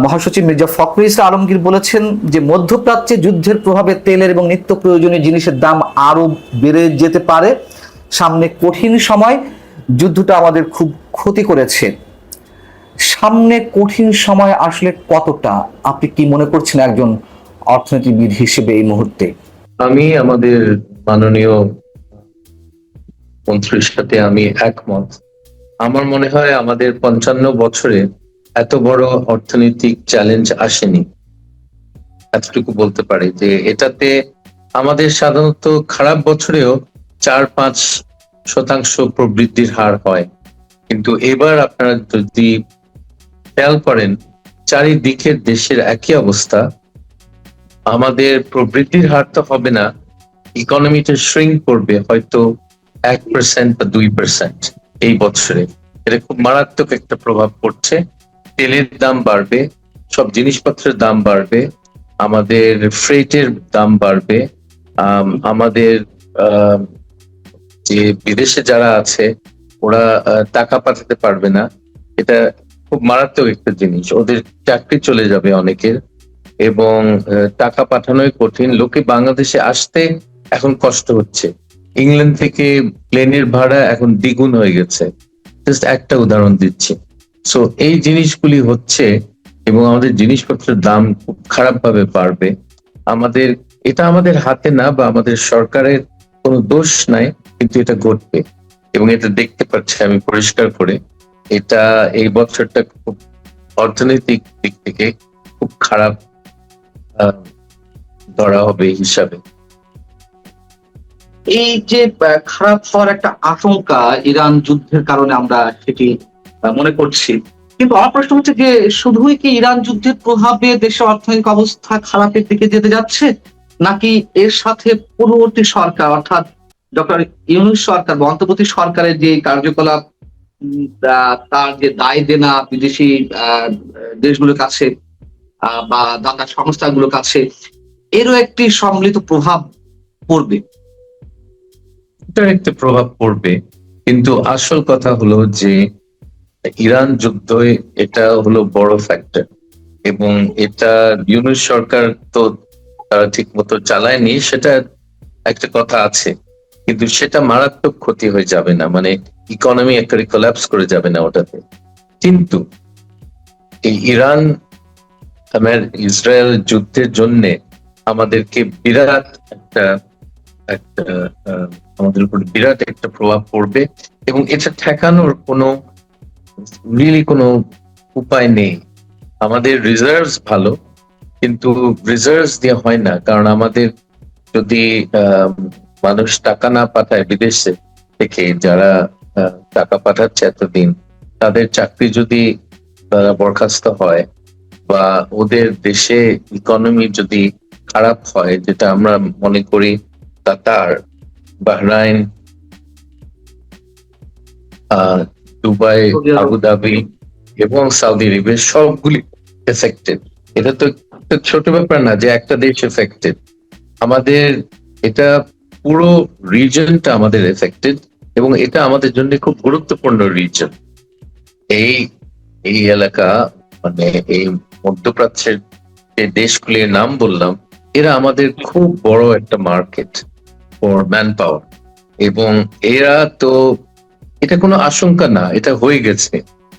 মহাসচিব মির্জা ফখরুল ইসলাম আলমগীর বলেছেন যে মধ্যপ্রাচ্যে যুদ্ধের প্রভাবে তেলের এবং নিত্য প্রয়োজনীয় জিনিসের দাম আরো বেড়ে যেতে পারে। সামনে কঠিন সময়, যুদ্ধটা আমাদের খুব ক্ষতি করেছে। সামনে কঠিন সময় আসলে কতটা, আপনি কি মনে করছেন একজন অর্থনীতিবিদ হিসেবে এই মুহূর্তে? আমি আমাদের মাননীয় মন্ত্রীর সাথে আমি একমত। আমার মনে হয় আমাদের 55 বছরে এত বড় অর্থনৈতিক চ্যালেঞ্জ আসেনি। এতটুকু বলতে পারি যে এটাতে আমাদের সাধারণত খারাপ বছরেও 4-5% প্রবৃদ্ধির হার হয়, কিন্তু এবার আপনারা যদি খেয়াল করেন চারিদিকে দেশের একই অবস্থা। আমাদের প্রবৃদ্ধির হার তো হবে না, ইকোনমিটা শ্রিঙ্ক করবে হয়তো 1% বা 2% এই বছরে। এটা খুব মারাত্মক একটা প্রভাব পড়ছে। তেলের দাম বাড়বে, সব জিনিসপত্রের দাম বাড়বে, আমাদের ফ্রেটের দাম বাড়বে, আমাদের যে বিদেশে যারা আছে ওরা টাকা পাঠাতে পারবে না। এটা খুব মারাত্মক একটা জিনিস, ওদের চাকরি চলে যাবে অনেকের, এবং টাকা পাঠানোই কঠিন। লোকে বাংলাদেশে আসতে এখন কষ্ট হচ্ছে। ইংল্যান্ড থেকে প্লেনের ভাড়া এখন দ্বিগুণ হয়ে গেছে, জাস্ট একটা উদাহরণ দিচ্ছি। সো এই জিনিসগুলি হচ্ছে এবং আমাদের জিনিসপত্রের দাম খুব খারাপ ভাবে বাড়বে। আমাদের এটা আমাদের হাতে না বা আমাদের সরকারের কোনো দোষ নাই, কিন্তু এটা ঘটবে এবং এটা দেখতে পাচ্ছি আমি পরিষ্কার করে। এটা এই বছরটা খুব অর্থনৈতিক দিক থেকে খুব খারাপ ধরা হবে হিসাবে। এই যে খারাপ হওয়ার একটা আশঙ্কা ইরান যুদ্ধের কারণে আমরা সেটি মনে করছি, কিন্তু আমার প্রশ্ন হচ্ছে যে শুধুই কি ইরান যুদ্ধের প্রভাবে দেশের অর্থনৈতিক অবস্থা খারাপের দিকে যেতে যাচ্ছে, নাকি এর সাথে পূর্ববর্তী সরকার অর্থাৎ ডক্টর ইউনূস সরকার বা অন্তর্বর্তী সরকারের যে কার্যকলাপ, তার যে দায় দেনা বিদেশি দেশগুলোর কাছে বা দাতা সংস্থাগুলোর কাছে, এরও একটি সম্মিলিত প্রভাব পড়বে? এটার একটা প্রভাব পড়বে, কিন্তু আসল কথা হলো যে ইরান যুদ্ধ এটা হলো বড় ফ্যাক্টর, এবং এটা ইউনূস সরকার তো তারা ঠিক মতো চালায়নি, সেটা একটা কথা আছে, কিন্তু সেটা মারাত্মক ক্ষতি হয়ে যাবে না, মানে ইকোনমি একটা কোল্যাপস করে যাবে না ওটাতে। কিন্তু এই ইরান ইসরায়েল যুদ্ধের জন্য আমাদেরকে বিরাট একটা একটা আমাদের উপর বিরাট একটা প্রভাব পড়বে, এবং এটা ঠেকানোর কোনো উপায় নেই। আমাদের রিজার্ভস ভালো, কিন্তু রিজার্ভস দিয়ে হয় না, কারণ আমাদের যদি মানুষ টাকা না পাঠায় বিদেশে থেকে, যারা টাকা পাঠাচ্ছে এতদিন, তাদের চাকরি যদি বরখাস্ত হয় বা ওদের দেশে ইকোনমি যদি খারাপ হয়, যেটা আমরা মনে করি কাতার, বাহরাইন, দুবাই, আবুধাবি এবং সৌদি আরবের সবগুলি এফেক্টেড। এটা তো একটা ছোট ব্যাপার না যে একটা দেশ এফেক্টেড। আমাদের এটা পুরো রিজনটা আমাদের এফেক্টেড, এবং এটা আমাদের জন্য খুব গুরুত্বপূর্ণ রিজন। এই এই এলাকা, মানে এই মধ্যপ্রাচ্যের যে দেশগুলির নাম বললাম, এরা আমাদের খুব বড় একটা মার্কেট ফর ম্যান পাওয়ার, এবং এরা তো এটা কোনো আশঙ্কা না, এটা হয়ে গেছে।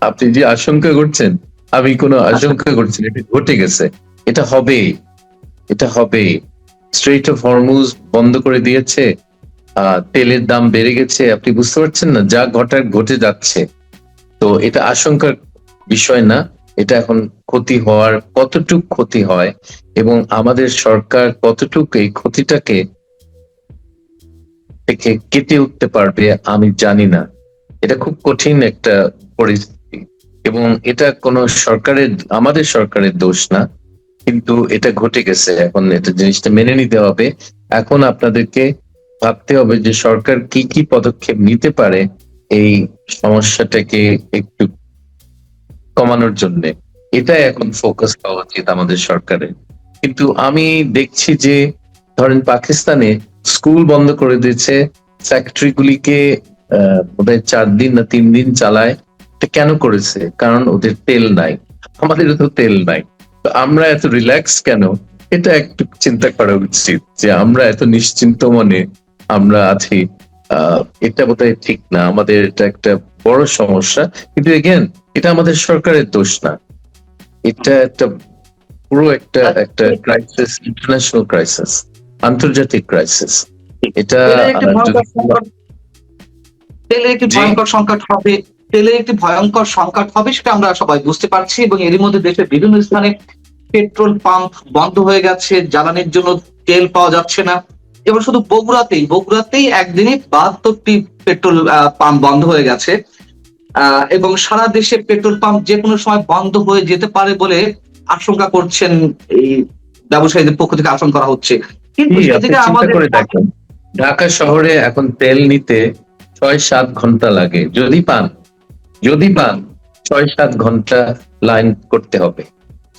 আপনি যে আশঙ্কা করছেন, আমি কোনো আশঙ্কা করছি না, এটা ঘটে গেছে। এটা হবে, এটা হবে। স্ট্রেইট অফ হরমুজ বন্ধ করে দিয়েছে, তেলের দাম বেড়ে গেছে, আপনি বুঝতে পারছেন না, যা ঘটার ঘটে যাচ্ছে। তো এটা আশঙ্কার বিষয় না, এটা এখন ক্ষতি হওয়ার কতটুক ক্ষতি হয় এবং আমাদের সরকার কতটুকু এই ক্ষতিটাকে থেকে কেটে উঠতে পারবে আমি জানি না। এটা খুব কঠিন একটা পরিস্থিতি, এবং এটা কোনো সরকারের, আমাদের সরকারের দোষ না, কিন্তু এটা ঘটে গেছে। এখন এটা জিনিসটা মেনে নিতে হবে। এখন আপনাদেরকে ভাবতে হবে যে সরকার কি কি পদক্ষেপ নিতে পারে এই সমস্যাটাকে একটু কমানোর জন্য। এটাই এখন ফোকাস পাওয়া উচিত আমাদের সরকারের। কিন্তু আমি দেখছি যে ধরেন পাকিস্তানে স্কুল বন্ধ করে দিয়েছে, ফ্যাক্টরি গুলিকে বোধহয় 4 দিন না 3 দিন চালায়। এটা কেন করেছে? কারণ ওদের তেল নাই। আমাদেরও তো তেল নাই, তো আমরা এত রিল্যাক্স কেন? এটা একটু চিন্তা করা উচিত যে আমরা এত নিশ্চিন্ত মনে আমরা আছি। এটা বোধহয় ঠিক না, আমাদের এটা একটা বড় সমস্যা। কিন্তু এগেন, এটা আমাদের সরকারের দোষ না, এটা একটা পুরো একটা একটা ক্রাইসিস, ইন্টারন্যাশনাল ক্রাইসিস, আন্তর্জাতিক ক্রাইসিস। এটা তেলের একটি যদি ভয়ঙ্কর সংকট, তেলের একটি জি ভয়ঙ্কর সংকট হবে, তেলের একটি ভয়ঙ্কর সংকট হবে, সেটা আমরা সবাই বুঝতে পারছি। এবং এরই মধ্যে দেশের বিভিন্ন স্থানে পেট্রোল পাম্প বন্ধ হয়ে গেছে, জ্বালানির জন্য তেল পাওয়া যাচ্ছে না। এবং শুধু বগুড়াতেই একদিনে 72টি পেট্রোল পাম্প বন্ধ হয়ে গেছে। এবং সারা দেশে পেট্রোল পাম্প যে কোনো সময় বন্ধ হয়ে যেতে পারে বলে আশঙ্কা করছেন এই ব্যবসায়ীদের পক্ষ থেকে, আশঙ্কা করা হচ্ছে। কিন্তু জি, আপনি সেদিকে চিন্তা আমাদের করে দেখেন, ঢাকা শহরে এখন তেল নিতে 6-7 ঘন্টা লাগে, যদি পান 6-7 ঘন্টা লাইন করতে হবে।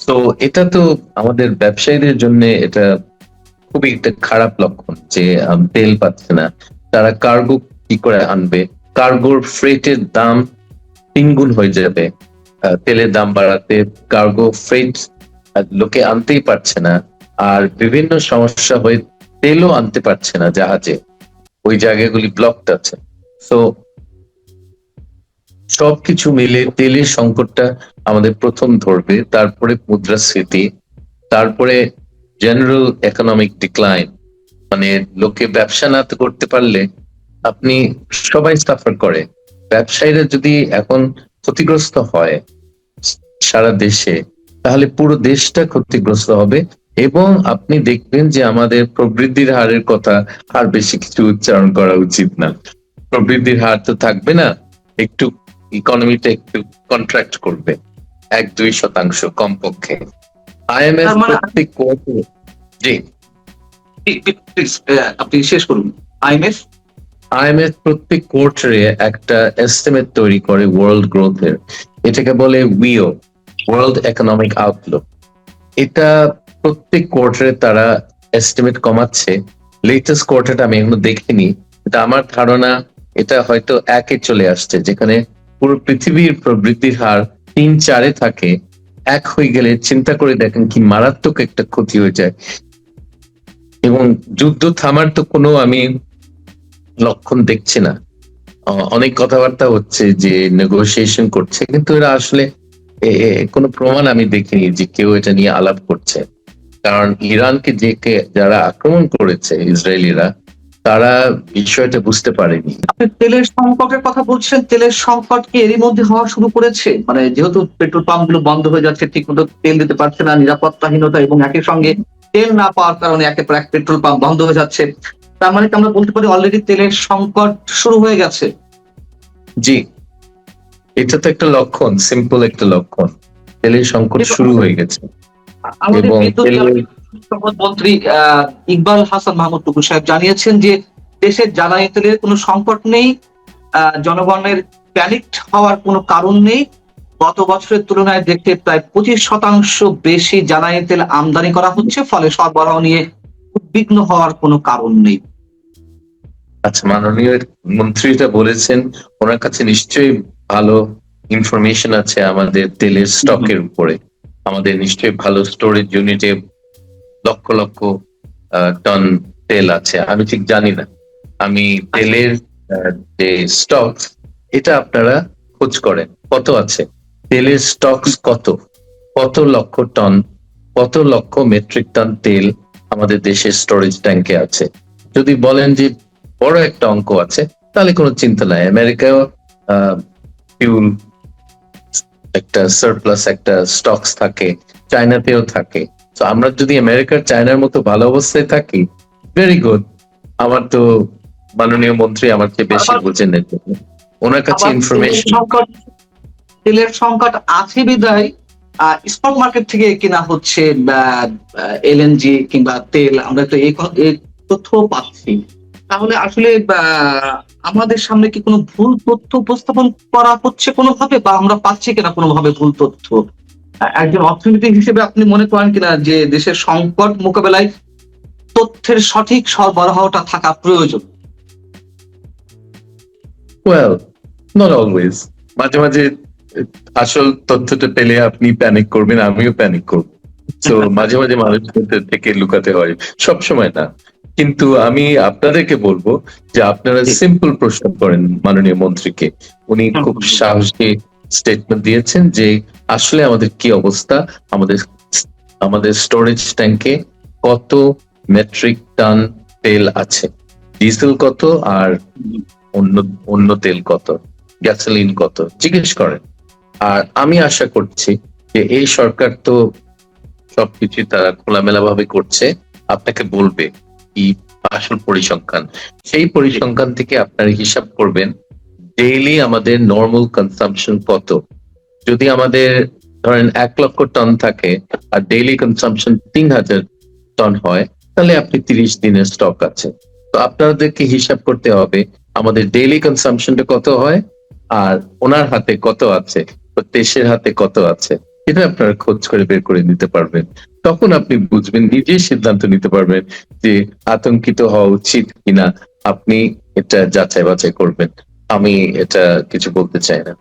তো এটা তো আমাদের ব্যবসায়ীদের জন্য এটা খুবই একটা খারাপ লক্ষণ যে তেল পাচ্ছে না, তারা কার্গো কি করে আনবে? কার্গোর ফ্রেটের দাম 3 গুণ হয়ে যাবে তেলের দাম বাড়াতে। কার্গো ফ্রেট লোকে আনতেই পারছে না, আর বিভিন্ন সমস্যা হয়ে তেলও আনতে পারছে না জাহাজে, ওই জায়গাগুলি ব্লকড আছে। তো সবকিছু মিলে তেলের সংকটটা আমাদের প্রথম ধরবে, তারপরে মুদ্রাস্ফীতি, তারপরে জেনারেল ইকোনমিক ডিক্লাইন। মানে লোকে ব্যবসা না করতে পারলে আপনি, সবাই সাফার করে। ব্যবসায়ীরা যদি এখন ক্ষতিগ্রস্ত হয় সারা দেশে, তাহলে পুরো দেশটা ক্ষতিগ্রস্ত হবে। এবং আপনি দেখবেন যে আমাদের প্রবৃদ্ধির হারের কথা আর বেশি কিছু উচ্চারণ করা উচিত না। প্রবৃদ্ধির হার তো থাকবে না, একটু ইকোনমিটা একটু কন্ট্রাক্ট করবে, 1-2% কমপক্ষে। আইএমএফ তার মানে প্রত্যেক কোয়ার্টারে, জি, প্লিজ আপনি শেষ করুন। আইএমএফ আইএমএফ প্রত্যেক কোয়ার্টারে একটা এস্টিমেট তৈরি করে ওয়ার্ল্ড গ্রোথের, এটাকে বলে উইও, ওয়ার্ল্ড ইকোনমিক আউটলুক। এটা প্রত্যেক কোয়ার্টারে তারা এস্টিমেট কমাচ্ছে। লেটেস্ট কোয়ার্টারটা আমি এখনো দেখিনি, এটা আমার ধারণা এটা হয়তো 1-এ চলে আসছে, যেখানে পুরো পৃথিবীর প্রবৃদ্ধির হার 3-4-এ থাকে, 1 হয়ে গেলে চিন্তা করে দেখেন কি মারাত্মক একটা ক্ষতি হয়ে যায়। এবং যুদ্ধ থামার তো কোনো আমি লক্ষণ দেখছি না। অনেক কথাবার্তা হচ্ছে যে নেগোসিয়েশন করছে, কিন্তু এরা আসলে কোনো প্রমাণ আমি দেখিনি যে কেউ এটা নিয়ে আলাপ করছে। কারণ ইরানকে যারা আক্রমণ করেছে ইসরায়েলিরা, তারা বিষয়টা বুঝতে পারেনি। আপনি তেলের সংকটের কথা বলছেন, তেলের সংকট কি এরই মধ্যে হওয়া শুরু করেছে? মানে যেহেতু পেট্রোল পাম্প গুলো বন্ধ হয়ে যাচ্ছে, ঠিক মতো তেল দিতে পারছে না, নিরাপত্তাহীনতা এবং একই সঙ্গে তেল না পাওয়ার কারণে একের পর এক পেট্রোল পাম্প বন্ধ হয়ে যাচ্ছে, তার মানে কি আমরা বলতে পারি অলরেডি তেলের সংকট শুরু হয়ে গেছে? জি, এটা তো একটা লক্ষণ, সিম্পল একটা লক্ষণ, তেলের সংকট কিন্তু শুরু হয়ে গেছে। আমাদের এবং বিদ্যুৎ জ্বালানি সম্পদ মন্ত্রী ইকবাল হাসান মাহমুদ টুকু সাহেব জানিয়েছেন যে দেশের জ্বালানি তেলের কোনো সংকট নেই, জনগণের প্যানিক হওয়ার কোনো কারণ নেই। গত বছরের তুলনায় দেখতে প্রায় 25% বেশি জ্বালানি তেল আমদানি করা হচ্ছে, ফলে সরবরাহ নিয়ে উদ্বিগ্ন হওয়ার কোনো কারণ নেই। আচ্ছা, মাননীয় মন্ত্রীটা বলেছেন, ওনার কাছে নিশ্চয়ই ভালো ইনফরমেশন আছে আমাদের তেলের স্টকের উপরে। আমাদের নিশ্চয়ই ভালো স্টোরেজ ইউনিটে লক্ষ লক্ষ টন তেল আছে, আমি ঠিক জানি না। আমি তেলের যে স্টক, এটা আপনারা খোঁজ করেন কত আছে, তেলের স্টকস কত, কত লক্ষ টন, কত লক্ষ মেট্রিক টন তেল আমাদের দেশের স্টোরেজ ট্যাঙ্কে আছে। যদি বলেন যে বড় একটা অঙ্ক আছে, তাহলে কোনো চিন্তা নাই। আমেরিকাও ফিউল একটা সারপ্লাস একটা স্টকস থাকে, চায়নাতেও থাকে। তো আমরা যদি আমেরিকার চায়নার মতো ভালো অবস্থায় থাকি, ভেরি গুড। আমার তো মাননীয় মন্ত্রী আমার চেয়ে বেশি আবার বুঝেন এর জন্য। ওনার কাছে আবার ইনফরমেশন। তেলের সংকট আছে বিদায় স্পট মার্কেট থেকে কেনা হচ্ছে এলএনজি কিংবা তেল, আমরা তো এই তথ্য পাচ্ছি। তাহলে আসলে আমাদের সামনে কি কোনো ভুল তথ্য উপস্থাপন করা হচ্ছে কোনোভাবে, বা আমরা পাচ্ছি কিনা কোনোভাবে ভুল তথ্য? একজন অর্থনীতিক হিসেবে আপনি মনে করেন কিনা যে দেশের সংকট মোকাবেলায় তথ্যের সঠিক সরবরাহটা থাকা প্রয়োজন? Well, not always. মাঝে মাঝে আসল তথ্যটা পেলে আপনি প্যানিক করবেন, আমিও প্যানিক করবো। তো মাঝে মাঝে মানুষদের থেকে লুকাতে হয়, সব সময় না। কিন্তু আমি আপনাদেরকে বলবো যে আপনারা জি। সিম্পল প্রশ্ন করেন মাননীয় মন্ত্রীকে। উনি হুম, খুব হুম, হুম। সাহসী স্টেটমেন্ট দিয়েছেন যে আসলে আমাদের কি অবস্থা, আমাদের আমাদের স্টোরেজ ট্যাঙ্কে কত মেট্রিক টন তেল আছে, ডিজেল কত, আর অন্য অন্য তেল কত, গ্যাসোলিন কত, জিজ্ঞেস করেন। আর আমি আশা করছি যে এই সরকার তো সবকিছু তারা খোলামেলা ভাবে করছে, আপনাকে বলবে কি আসল পরিসংখ্যান। সেই জি। পরিসংখ্যান থেকে আপনারা হিসাব করবেন ডেইলি আমাদের নর্মাল কনসাম্পশন কত। যদি আমাদের ধরেন 1 লক্ষ টন থাকে আর ডেইলি কনসাম্পশন 3,000 টন হয়, তাহলে আপনি 30 দিনের স্টক আছে। তো আপনাদেরকে হিসাব করতে হবে আমাদের ডেইলি কনসাম্পশনটা কত হয় আর ওনার হাতে কত আছে, তো দেশের হাতে কত আছে, এটা আপনারা খোঁজ করে বের করে নিতে পারবেন। তখন আপনি বুঝবেন, নিজেই সিদ্ধান্ত নিতে পারবেন যে আতঙ্কিত হওয়া উচিত কিনা। আপনি এটা যাচাই বাছাই করবেন, আমি এটা কিছু বলতে চাই না।